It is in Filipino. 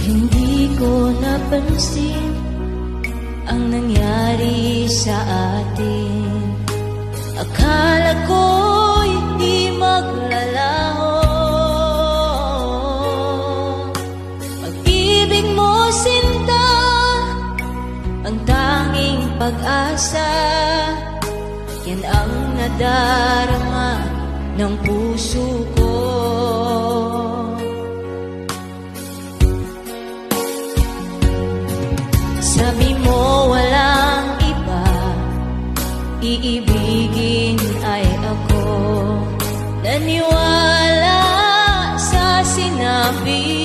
Hindi ko napansin ang nangyari sa atin. Akala ko'y di maglalaho. Pag-ibig mo, sinta, ang tanging pag-asa. Yan ang nadarama ng puso ko. Sabi mo walang iba, iibigin ay ako. Naniwala sa sinabi